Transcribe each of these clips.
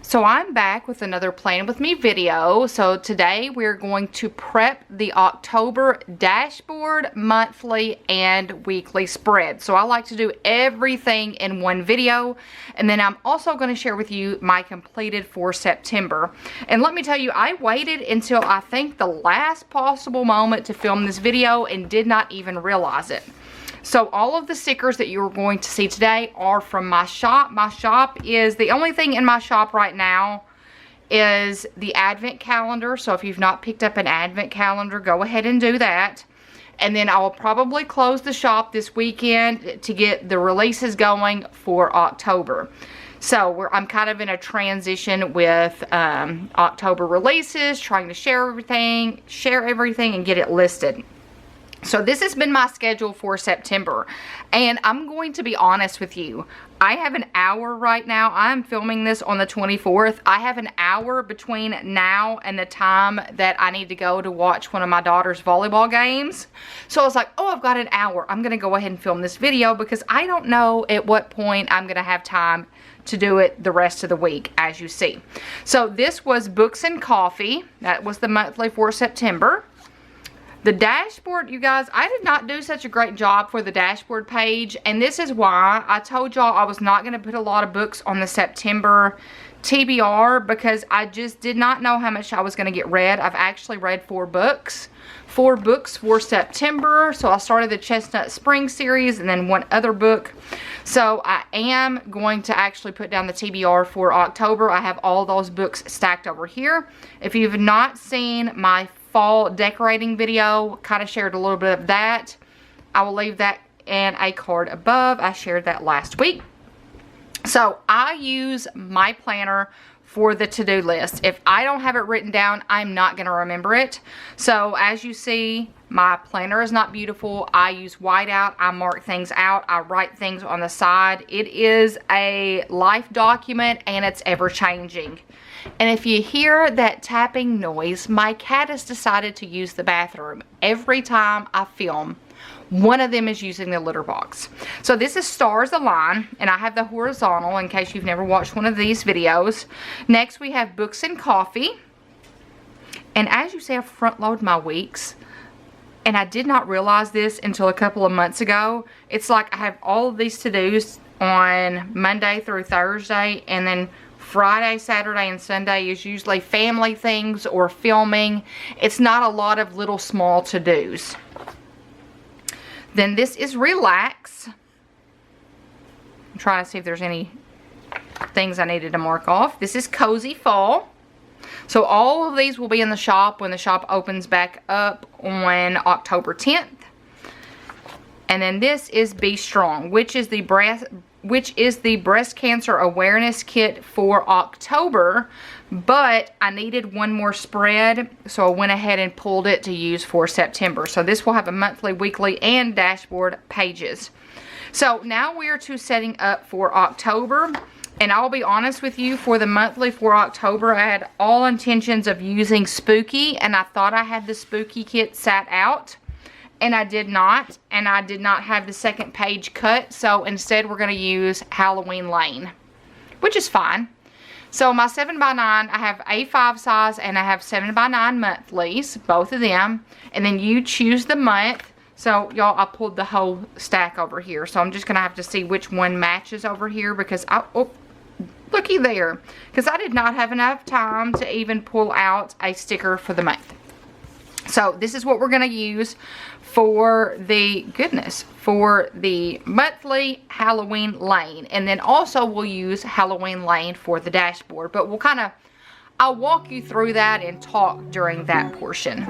So I'm back with another Plan With Me video. So today we're going to prep the October dashboard, monthly, and weekly spread. So I like to do everything in one video. And then I'm also going to share with you my completed for September. And let me tell you, I waited until I think the last possible moment to film this video and did not even realize it. So all of the stickers that you're going to see today are from my shop. My shop is, the only thing in my shop right now is the advent calendar. So if you've not picked up an advent calendar, go ahead and do that. And then I will probably close the shop this weekend to get the releases going for October. So I'm kind of in a transition with October releases, trying to share everything and get it listed. So this has been my schedule for September, and I'm going to be honest with you. I have an hour right now. I'm filming this on the 24th. I have an hour between now and the time that I need to go to watch one of my daughter's volleyball games. So I was like, oh, I've got an hour. I'm going to go ahead and film this video because I don't know at what point I'm going to have time to do it the rest of the week, as you see. So this was Books and Coffee. That was the monthly for September. The dashboard, you guys, I did not do such a great job for the dashboard page, and this is why I told y'all I was not going to put a lot of books on the September TBR because I just did not know how much I was going to get read. I've actually read 4 books. 4 books for September, so I started the Chestnut Spring series and then one other book. So I am going to actually put down the TBR for October. I have all those books stacked over here. If you've not seen my fall decorating video, kind of shared a little bit of that. I will leave that in a card above. I shared that last week. So I use my planner for the to-do list. If I don't have it written down, I'm not going to remember it. So as you see, my planner is not beautiful. I use whiteout. I mark things out. I write things on the side. It is a life document and it's ever changing. And if you hear that tapping noise, my cat has decided to use the bathroom. Every time I film, one of them is using the litter box. So this is Stars Align, and I have the horizontal in case you've never watched one of these videos. Next we have Books and Coffee. And as you see, I front load my weeks. And I did not realize this until a couple of months ago. It's like I have all of these to-dos on Monday through Thursday, and then Friday, Saturday, and Sunday is usually family things or filming. It's not a lot of little small to-dos. Then this is Relax. I'm trying to see if there's any things I needed to mark off. This is Cozy Fall. So all of these will be in the shop when the shop opens back up on October 10th. And then this is Be Strong, which is the breast cancer awareness kit for October, but I needed one more spread, so I went ahead and pulled it to use for September. So this will have a monthly, weekly, and dashboard pages. So now we are to setting up for October, and I'll be honest with you, for the monthly for October, I had all intentions of using Spooky, and I thought I had the Spooky kit sat out. And I did not, and I did not have the second page cut, so instead we're going to use Halloween Lane, which is fine. So my 7x9, I have A5 size and I have 7x9 monthlies, both of them, and then you choose the month. So y'all, I pulled the whole stack over here, so I'm just going to have to see which one matches over here because looky there, because I did not have enough time to even pull out a sticker for the month. So this is what we're going to use for the monthly Halloween Lane. And then also we'll use Halloween Lane for the dashboard. But I'll walk you through that and talk during that portion.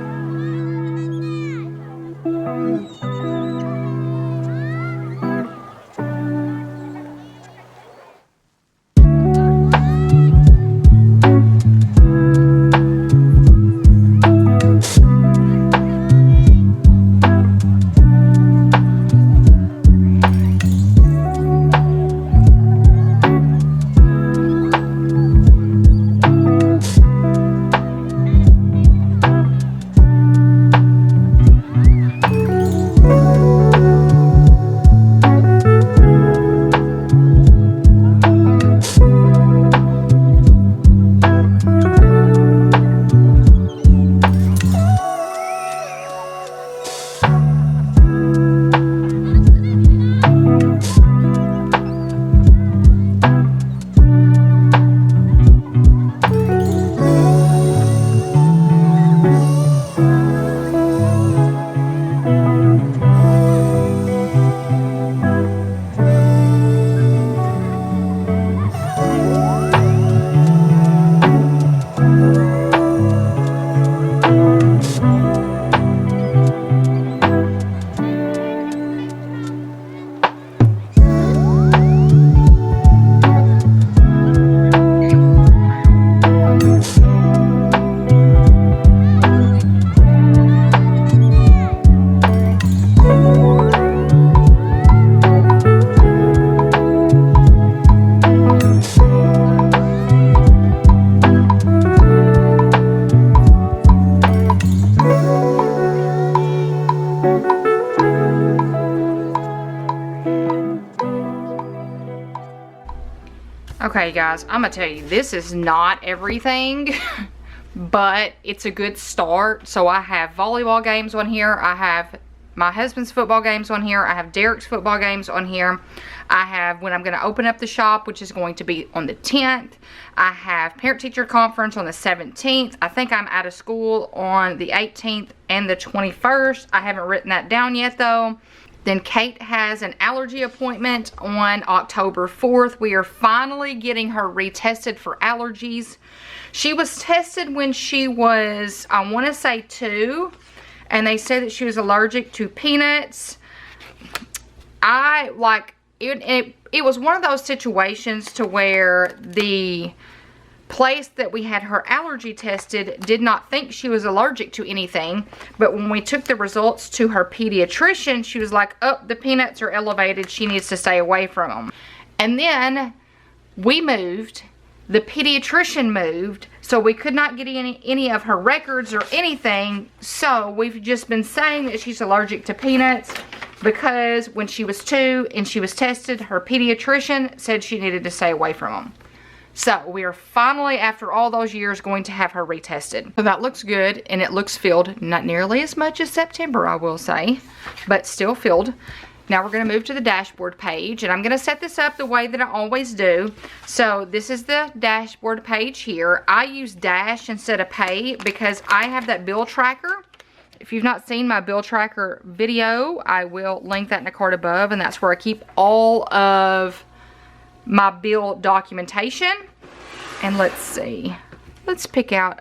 guys, I'm gonna tell you, this is not everything, but it's a good start. So I have volleyball games on here. I have my husband's football games on here. I have Derek's football games on here. I have when I'm going to open up the shop, which is going to be on the 10th. I have parent-teacher conference on the 17th. I think I'm out of school on the 18th and the 21st. I haven't written that down yet though. Then Kate has an allergy appointment on October 4th. We are finally getting her retested for allergies. She was tested when she was, I want to say 2. And they said that she was allergic to peanuts. It was one of those situations to where the place that we had her allergy tested did not think she was allergic to anything. But when we took the results to her pediatrician, she was like, oh, the peanuts are elevated. She needs to stay away from them. And then we moved. The pediatrician moved, so we could not get any of her records or anything. So we've just been saying that she's allergic to peanuts because when she was 2 and she was tested, her pediatrician said she needed to stay away from them. So we are finally, after all those years, going to have her retested. So that looks good, and it looks filled. Not nearly as much as September, I will say, but still filled. Now we're going to move to the dashboard page, and I'm going to set this up the way that I always do. So this is the dashboard page here. I use dash instead of pay because I have that bill tracker. If you've not seen my bill tracker video, I will link that in the card above, and that's where I keep all of my bill documentation. And let's see. Let's pick out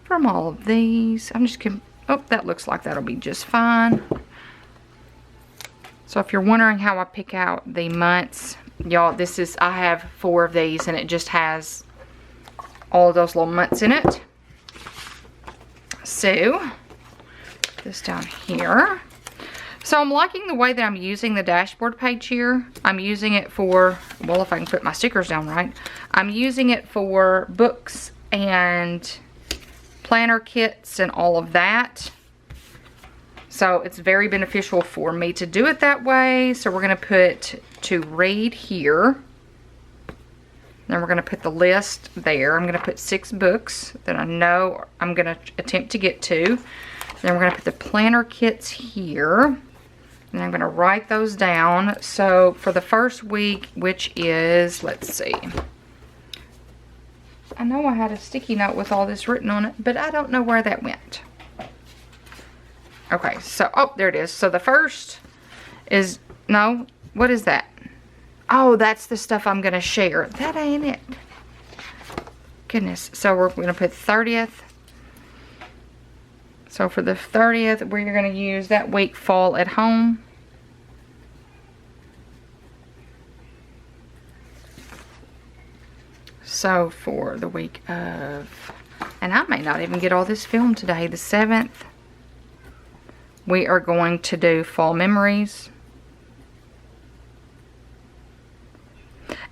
from all of these. I'm just going to, oh, that looks like that'll be just fine. So if you're wondering how I pick out the months, y'all, I have 4 of these, and it just has all of those little months in it. So, put this down here. So I'm liking the way that I'm using the dashboard page here. I'm using it for, well, if I can put my stickers down right, I'm using it for books and planner kits and all of that. So it's very beneficial for me to do it that way. So we're going to put to read here. Then we're going to put the list there. I'm going to put 6 books that I know I'm going to attempt to get to. Then we're going to put the planner kits here. And I'm going to write those down. So for the first week, which is, let's see. I know I had a sticky note with all this written on it, but I don't know where that went. Okay, so, oh, there it is. So the first is, no, what is that? Oh, that's the stuff I'm going to share. That ain't it. Goodness. So we're going to put 30th. So for the 30th, we're going to use that week fall at home. So for the week of, and I may not even get all this filmed today, the 7th. We are going to do fall memories.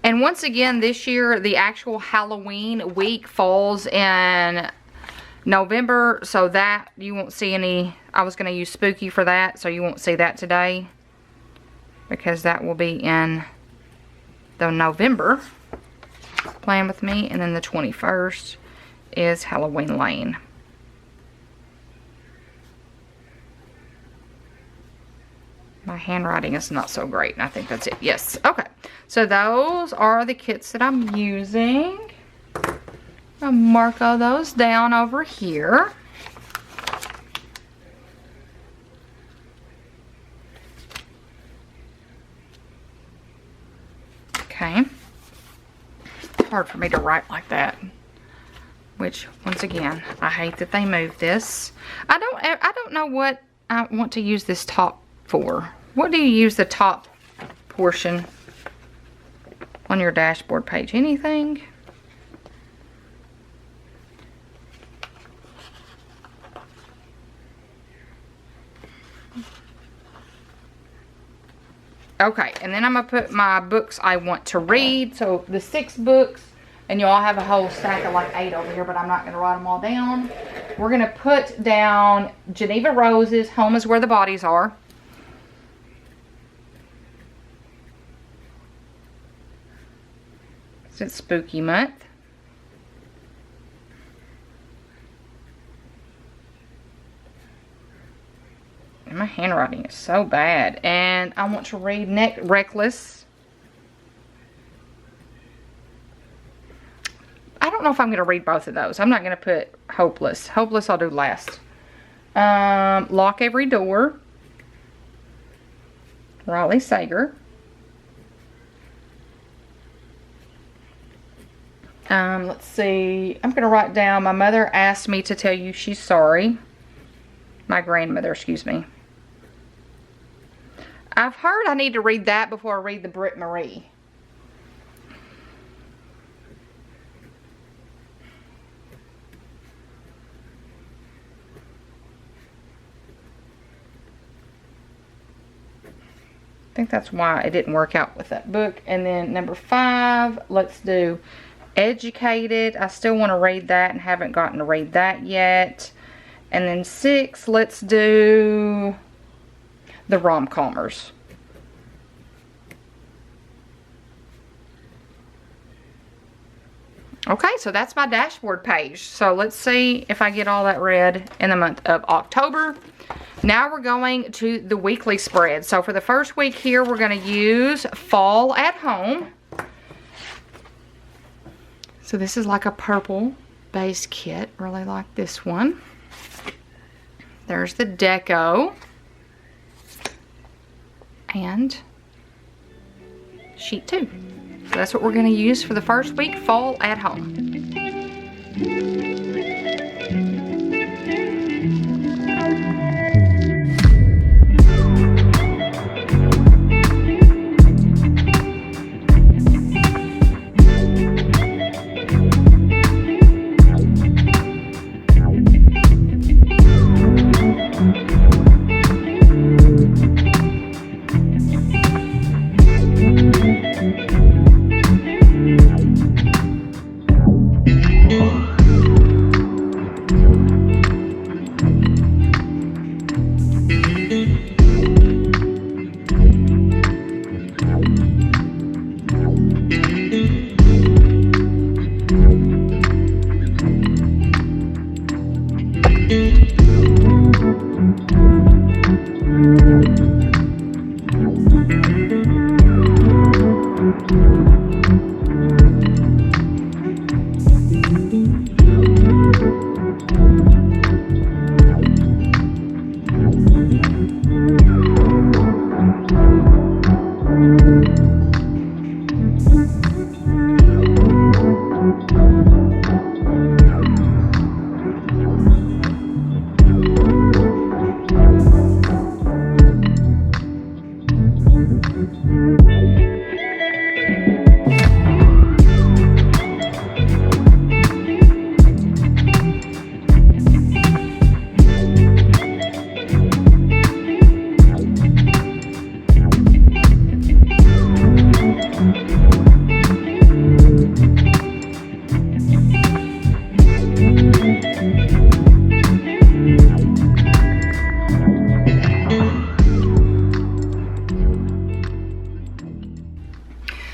And once again, this year, the actual Halloween week falls in November. So that, you won't see any, I was going to use spooky for that. So you won't see that today. Because that will be in the November. Plan with me. And then the 21st is Halloween Lane. My handwriting is not so great, and I think that's it. Yes. Okay. So those are the kits that I'm using. I'll mark all those down over here. Okay. Hard for me to write like that. Which, once again, I hate that they moved this. I don't know what I want to use this top for. What do you use the top portion on your dashboard page? Anything? Okay, and then I'm going to put my books I want to read. So the 6 books, and y'all have a whole stack of like 8 over here, but I'm not going to write them all down. We're going to put down Geneva Rose's Home is Where the Bodies Are. It's spooky month. And my handwriting is so bad. And I want to read Reckless. I don't know if I'm going to read both of those. I'm not going to put Hopeless. Hopeless I'll do last. Lock Every Door. Riley Sager. Let's see. I'm going to write down, my mother asked me to tell you she's sorry. My grandmother, excuse me. I've heard I need to read that before I read the Britt Marie. I think that's why it didn't work out with that book. And then number 5, let's do Educated. I still want to read that and haven't gotten to read that yet. And then 6, let's do the rom-commers. Okay, so that's my dashboard page. So let's see if I get all that read in the month of October. Now we're going to the weekly spread. So for the first week here, we're going to use Fall at Home. So this is like a purple base kit. Really like this one. There's the deco. And sheet 2. So that's what we're going to use for the first week, Fall at Home.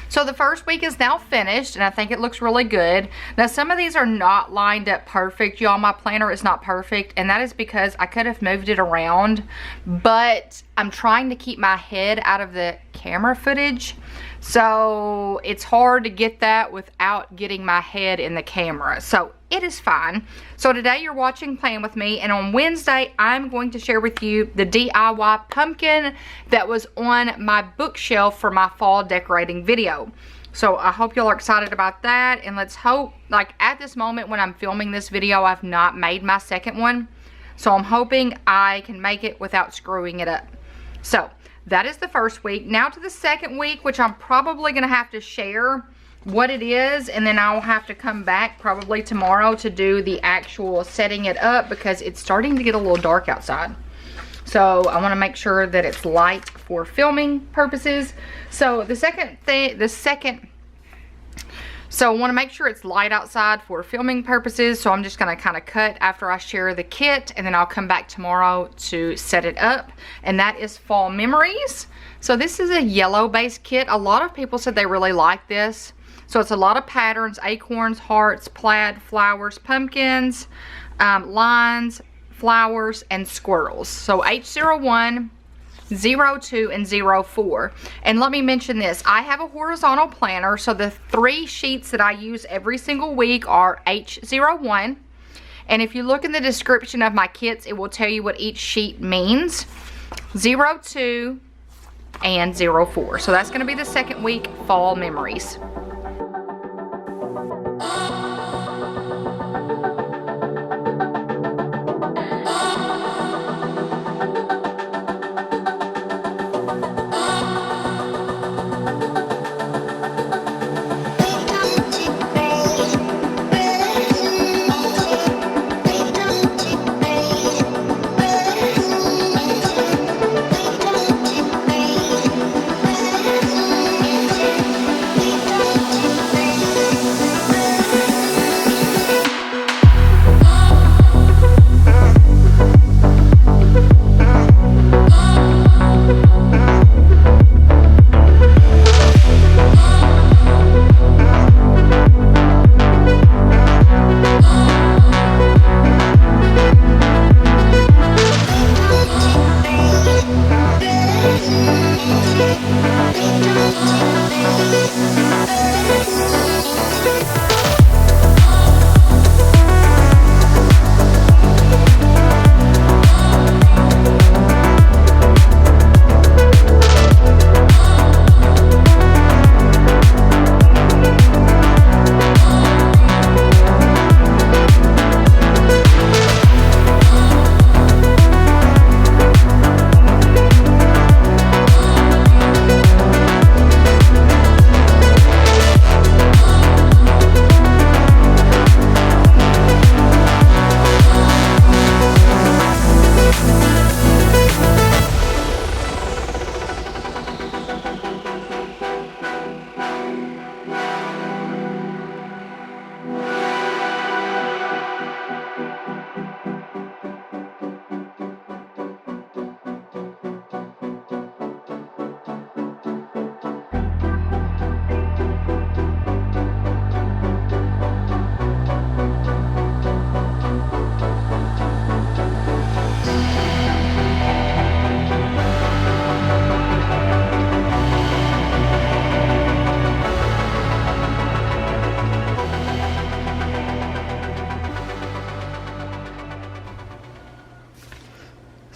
So the first week is now finished, and I think it looks really good. Now some of these are not lined up perfect, y'all. My planner is not perfect, and that is because I could have moved it around, but I'm trying to keep my head out of the camera footage, so it's hard to get that without getting my head in the camera. So it is fine. So today you're watching Plan With Me, and on Wednesday I'm going to share with you the DIY pumpkin that was on my bookshelf for my fall decorating video. So I hope y'all are excited about that, and let's hope, like at this moment when I'm filming this video, I've not made my second one. So I'm hoping I can make it without screwing it up. So that is the first week. Now to the second week, which I'm probably going to have to share what it is, and then I'll have to come back probably tomorrow to do the actual setting it up, because it's starting to get a little dark outside. So I want to make sure that it's light for filming purposes. So so I want to make sure it's light outside for filming purposes. So I'm just going to kind of cut after I share the kit, and then I'll come back tomorrow to set it up. And that is Fall Memories. So this is a yellow based kit. A lot of people said they really like this. So it's a lot of patterns: acorns, hearts, plaid, flowers, pumpkins, lines, flowers, and squirrels. So H01, 02, and 04. And let me mention this, I have a horizontal planner, so the 3 sheets that I use every single week are H01. And if you look in the description of my kits, it will tell you what each sheet means. 02 and 04. So that's going to be the second week, fall memories.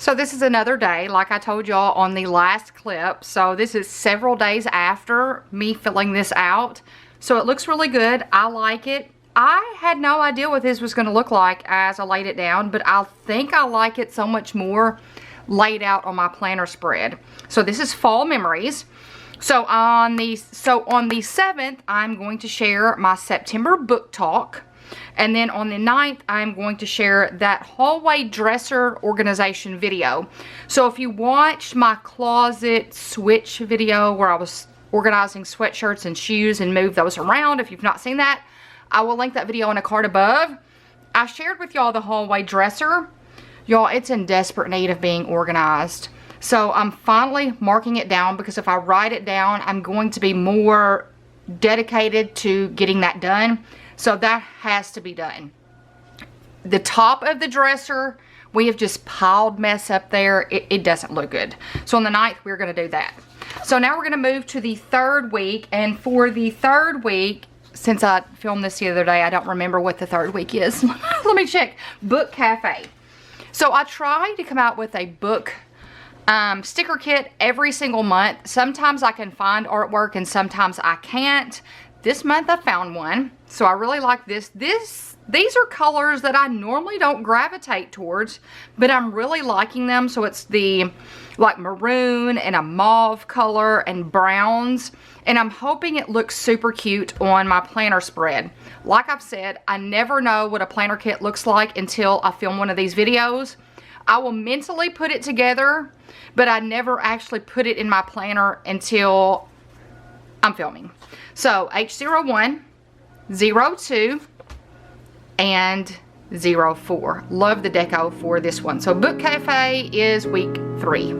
So this is another day, like I told y'all on the last clip. So this is several days after me filling this out. So it looks really good. I like it. I had no idea what this was going to look like as I laid it down, but I think I like it so much more laid out on my planner spread. So this is Fall Memories. So on the 7th, I'm going to share my September book talk. And then on the 9th, I'm going to share that hallway dresser organization video. So if you watched my closet switch video where I was organizing sweatshirts and shoes and moved those around, if you've not seen that, I will link that video in a card above. I shared with y'all the hallway dresser. Y'all, it's in desperate need of being organized. So I'm finally marking it down, because if I write it down, I'm going to be more dedicated to getting that done. So that has to be done. The top of the dresser, we have just piled mess up there. It doesn't look good. So on the 9th, we're going to do that. So now we're going to move to the 3rd week. And for the 3rd week, since I filmed this the other day, I don't remember what the 3rd week is. Let me check. Book Cafe. So I try to come out with a book sticker kit every single month. Sometimes I can find artwork and sometimes I can't. This month I found one, so I really like this. These are colors that I normally don't gravitate towards, but I'm really liking them. So it's the like maroon and a mauve color and browns, and I'm hoping it looks super cute on my planner spread. Like I've said, I never know what a planner kit looks like until I film one of these videos. I will mentally put it together, but I never actually put it in my planner until I'm filming. So H01, 02, and 04. Love the deco for this one. So Book Cafe is week 3.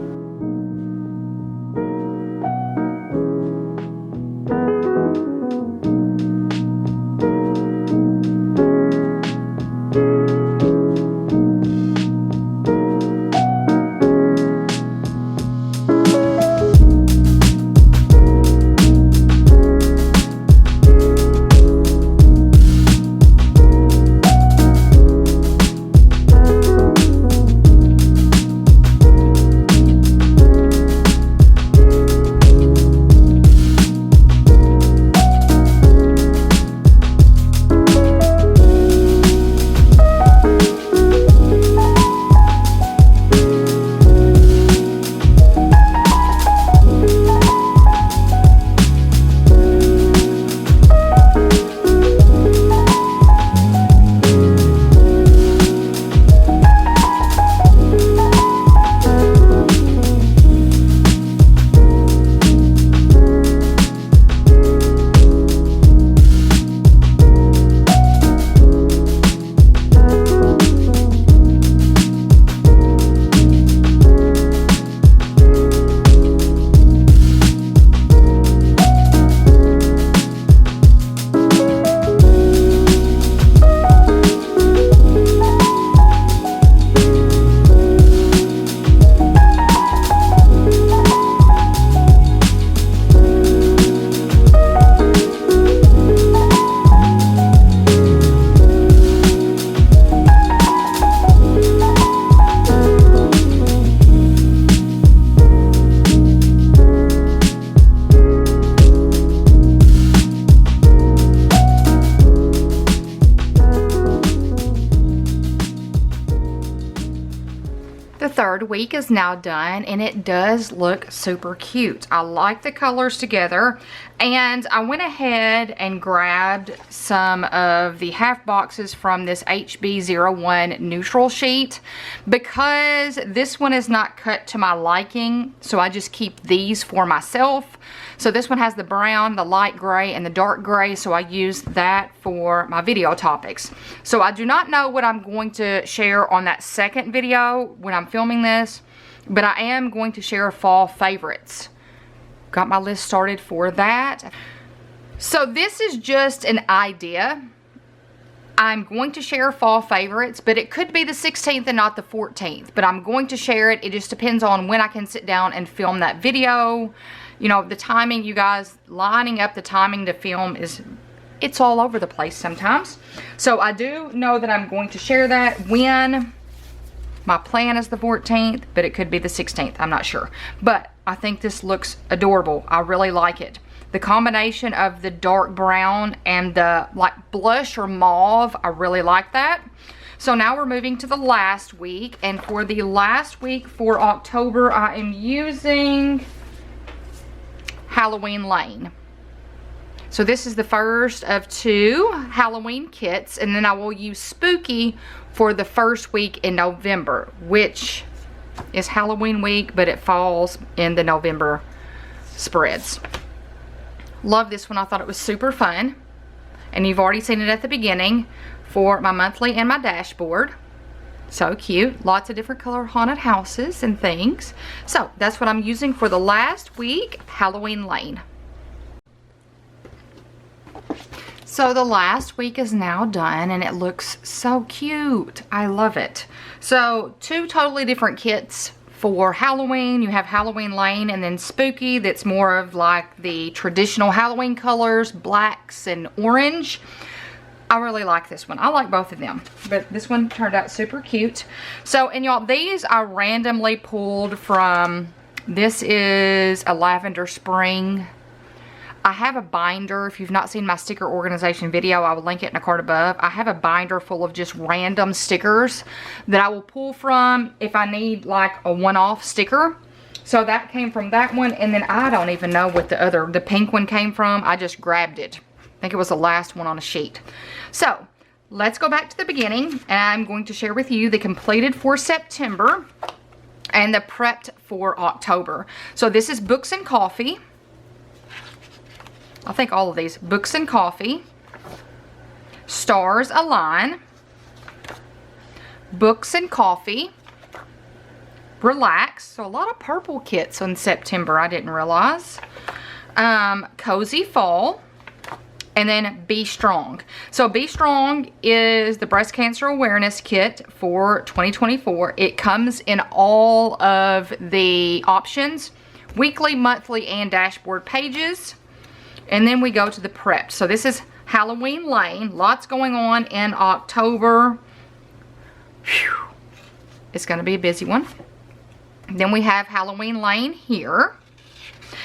third week is now done, and it does look super cute. I like the colors together, and I went ahead and grabbed some of the half boxes from this HB01 neutral sheet because this one is not cut to my liking, so I just keep these for myself. So this one has the brown, the light gray, and the dark gray, so I use that for my video topics. So I do not know what I'm going to share on that second video when I'm filming this, but I am going to share fall favorites. Got my list started for that. So this is just an idea. I'm going to share fall favorites, but it could be the 16th and not the 14th, but I'm going to share it. It just depends on when I can sit down and film that video. You know, the timing, you guys, lining up the timing to film it's all over the place sometimes. So I do know that I'm going to share that when my plan is the 14th, but it could be the 16th. I'm not sure. But I think this looks adorable. I really like it. The combination of the dark brown and the like blush or mauve, I really like that. So now we're moving to the last week. And for the last week for October, I am using Halloween Lane. So this is the first of 2 Halloween kits, and then I will use Spooky for the first week in November, which is Halloween week, but it falls in the November spreads. Love this one. I thought it was super fun, and you've already seen it at the beginning for my monthly and my dashboard. So cute. Lots of different color haunted houses and things. So that's what I'm using for the last week, Halloween Lane. So the last week is now done, and it looks so cute. I love it. So 2 totally different kits for Halloween. You have Halloween Lane and then Spooky, that's more of like the traditional Halloween colors, blacks and orange. I really like this one. I like both of them, but this one turned out super cute. So, and y'all, these I randomly pulled from, this is a lavender spring. I have a binder. If you've not seen my sticker organization video, I will link it in the card above. I have a binder full of just random stickers that I will pull from if I need like a one-off sticker. So that came from that one, and then I don't even know what the pink one came from. I just grabbed it. I think it was the last one on a sheet. So let's go back to the beginning, and I'm going to share with you the completed for September and the prepped for October. So this is Books and Coffee. I think all of these. Books and Coffee, Stars Align, Books and Coffee, Relax. So a lot of purple kits in September, I didn't realize. Cozy Fall, and then Be Strong. So Be Strong is the breast cancer awareness kit for 2024. It comes in all of the options, weekly, monthly, and dashboard pages. And then we go to the prep. So this is Halloween Lane. Lots going on in October. Whew. It's going to be a busy one. Then we have Halloween Lane here.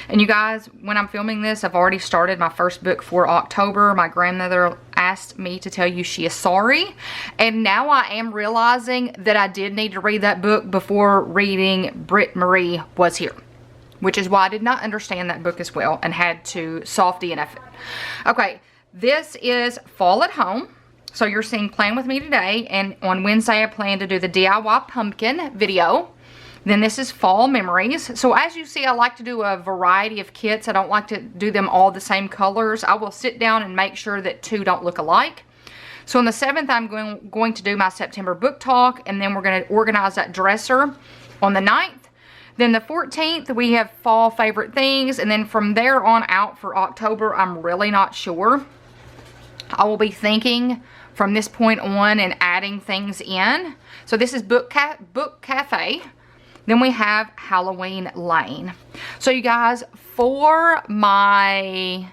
And you guys, when I'm filming this, I've already started my first book for October. My grandmother asked me to tell you she is sorry. And now I am realizing that I did need to read that book before reading Britt Marie Was Here, which is why I did not understand that book as well and had to soft DNF it. Okay, this is Fall at Home. So you're seeing Plan With Me today, and on Wednesday I plan to do the DIY pumpkin video. Then this is Fall Memories. So as you see, I like to do a variety of kits. I don't like to do them all the same colors. I will sit down and make sure that 2 don't look alike. So on the 7th, I'm going to do my September book talk, and then we're going to organize that dresser on the 9th. Then the 14th, we have fall favorite things, and then from there on out for October, I'm really not sure. I will be thinking from this point on and adding things in. So this is Book Cafe. Then we have Halloween Lane. So you guys, and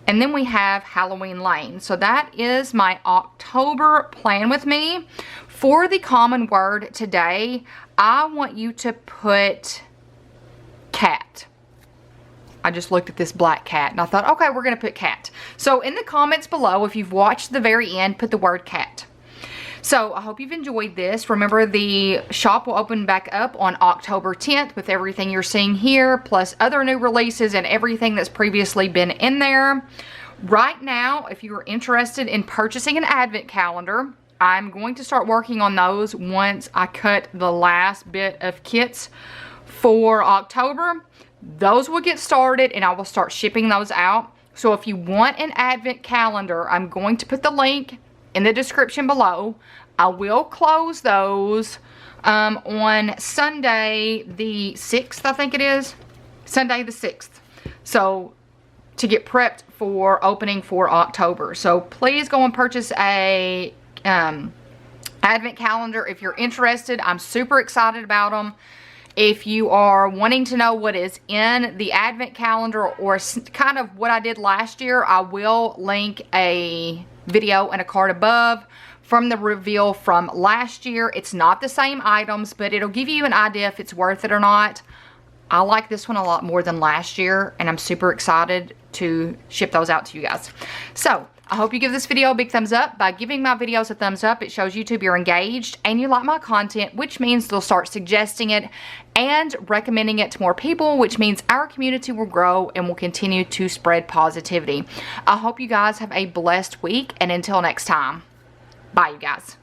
then we have Halloween Lane. So that is my October Plan With Me. For the common word today, I want you to put cat. I just looked at this black cat and I thought, okay, we're going to put cat. So in the comments below, if you've watched the very end, put the word cat. So I hope you've enjoyed this. Remember, the shop will open back up on October 10th with everything you're seeing here, plus other new releases and everything that's previously been in there. Right now, if you are interested in purchasing an advent calendar, I'm going to start working on those once I cut the last bit of kits for October. Those will get started and I will start shipping those out. So if you want an advent calendar, I'm going to put the link in the description below. I will close those on Sunday the 6th, I think it is. Sunday the 6th. So to get prepped for opening for October. So please go and purchase a advent calendar if you're interested. I'm super excited about them. If you are wanting to know what is in the advent calendar or kind of what I did last year, I will link a video and a card above from the reveal from last year. It's not the same items, but it'll give you an idea if it's worth it or not. I like this one a lot more than last year, and I'm super excited to ship those out to you guys. So I hope you give this video a big thumbs up. By giving my videos a thumbs up, it shows YouTube you're engaged and you like my content, which means they'll start suggesting it and recommending it to more people, which means our community will grow and will continue to spread positivity. I hope you guys have a blessed week, and until next time, bye you guys.